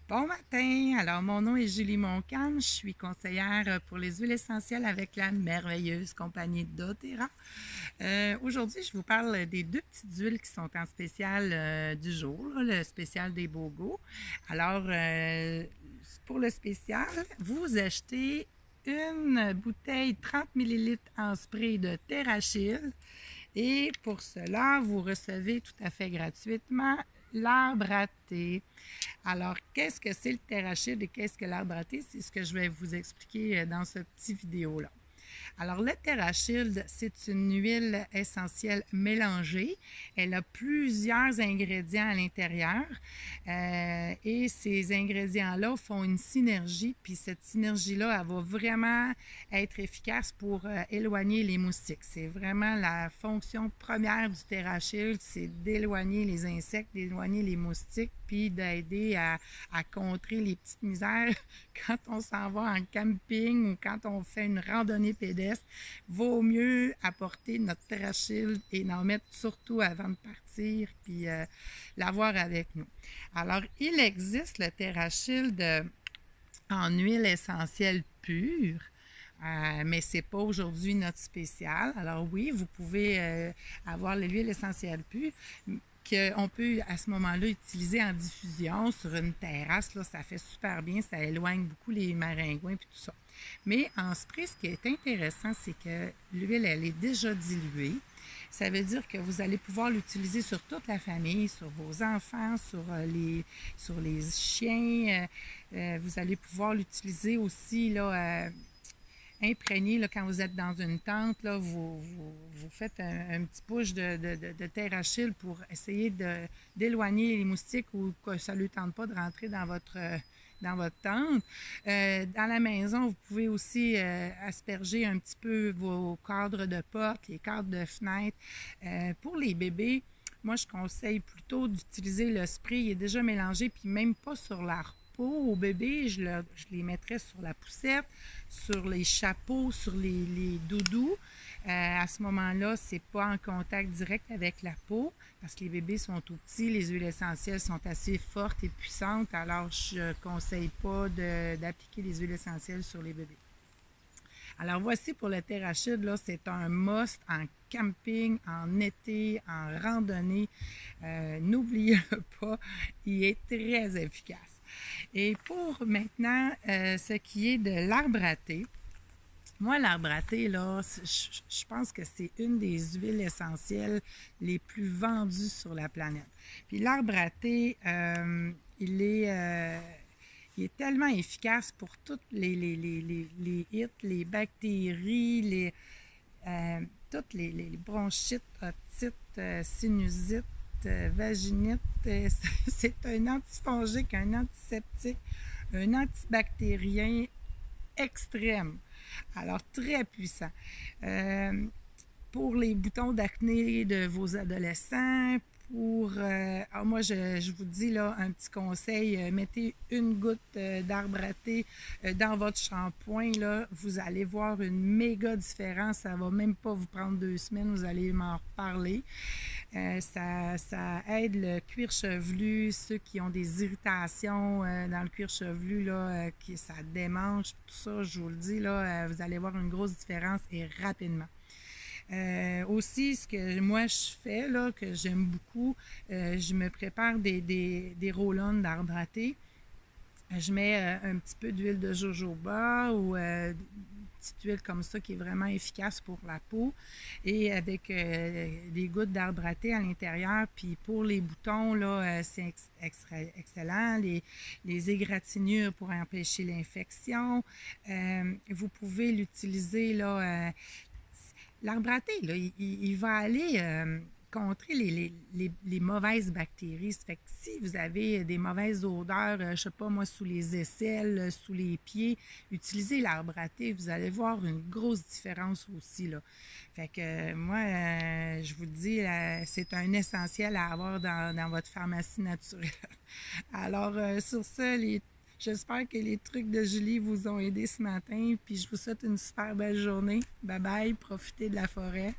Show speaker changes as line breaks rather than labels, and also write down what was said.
Bon matin! Alors, mon nom est Julie Montcalm. Je suis conseillère pour les huiles essentielles avec la merveilleuse compagnie doTERRA. Aujourd'hui, je vous parle des deux petites huiles qui sont en spécial du jour, là, le spécial des BOGO. Alors, pour le spécial, vous achetez une bouteille 30 ml en spray de TerraShield et pour cela, vous recevez tout à fait gratuitement l'arbre à thé. Alors, qu'est-ce que c'est le TerraShield et qu'est-ce que l'arbre à thé? C'est ce que je vais vous expliquer dans ce petit vidéo-là. Alors, le TerraShield, c'est une huile essentielle mélangée. Elle a plusieurs ingrédients à l'intérieur et ces ingrédients-là font une synergie. Puis cette synergie-là, elle va vraiment être efficace pour éloigner les moustiques. C'est vraiment la fonction première du TerraShield, c'est d'éloigner les insectes, d'éloigner les moustiques, puis d'aider à contrer les petites misères quand on s'en va en camping ou quand on fait une randonnée pédestre. Vaut mieux apporter notre TerraShield et en mettre surtout avant de partir, puis l'avoir avec nous. Alors, il existe le TerraShield en huile essentielle pure. Mais ce n'est pas aujourd'hui notre spécial. Alors oui, vous pouvez avoir l'huile essentielle pure qu'on peut à ce moment-là utiliser en diffusion sur une terrasse. Là, ça fait super bien, ça éloigne beaucoup les maringouins et tout ça. Mais en spray, ce qui est intéressant, c'est que l'huile, elle est déjà diluée. Ça veut dire que vous allez pouvoir l'utiliser sur toute la famille, sur vos enfants, sur les chiens. Vous allez pouvoir l'utiliser aussi là, imprégné, là, quand vous êtes dans une tente, là, vous faites un petit push de TerraShield pour essayer d'éloigner les moustiques ou que ça ne lui tente pas de rentrer dans votre tente. Dans la maison, vous pouvez aussi asperger un petit peu vos cadres de porte, les cadres de fenêtre. Pour les bébés, moi, je conseille plutôt d'utiliser le spray. Il est déjà mélangé, puis même pas sur la peau au bébé. Je les mettrais sur la poussette, sur les chapeaux, sur les doudous. À ce moment-là, ce n'est pas en contact direct avec la peau parce que les bébés sont tout petits, les huiles essentielles sont assez fortes et puissantes, alors je ne conseille pas d'appliquer les huiles essentielles sur les bébés. Alors voici pour le TerraShield, là, c'est un must en camping, en été, en randonnée. N'oubliez-le pas, il est très efficace. Et pour maintenant, ce qui est de l'arbre à thé, moi, l'arbre à thé, là, je pense que c'est une des huiles essentielles les plus vendues sur la planète. Puis l'arbre à thé, il est tellement efficace pour toutes les hits, les bactéries, toutes les bronchites, otites, sinusites, vaginite. C'est un antifongique, un antiseptique, un antibactérien extrême. Alors, très puissant. Pour les boutons d'acné de vos adolescents, moi, je vous dis là un petit conseil, mettez une goutte d'arbre à thé dans votre shampoing, là, vous allez voir une méga différence, ça va même pas vous prendre 2 semaines, vous allez m'en reparler. Ça aide le cuir chevelu, ceux qui ont des irritations dans le cuir chevelu, là, ça démange, tout ça, je vous le dis, là, vous allez voir une grosse différence et rapidement. Aussi, ce que moi je fais, là, que j'aime beaucoup, je me prépare des roll-on d'arbre à thé. Je mets un petit peu d'huile de jojoba ou une petite huile comme ça qui est vraiment efficace pour la peau et avec des gouttes d'arbre à thé à l'intérieur. Puis pour les boutons, là, c'est excellent. Les égratignures pour empêcher l'infection. Vous pouvez l'utiliser, là, l'arbre à thé, là, il va aller contrer les mauvaises bactéries. Ça fait que si vous avez des mauvaises odeurs, je ne sais pas moi, sous les aisselles, sous les pieds, utilisez l'arbre à thé, vous allez voir une grosse différence aussi, là. Fait que moi, je vous le dis, c'est un essentiel à avoir dans votre pharmacie naturelle. Alors, sur ce, j'espère que les trucs de Julie vous ont aidé ce matin, puis je vous souhaite une super belle journée. Bye bye, profitez de la forêt.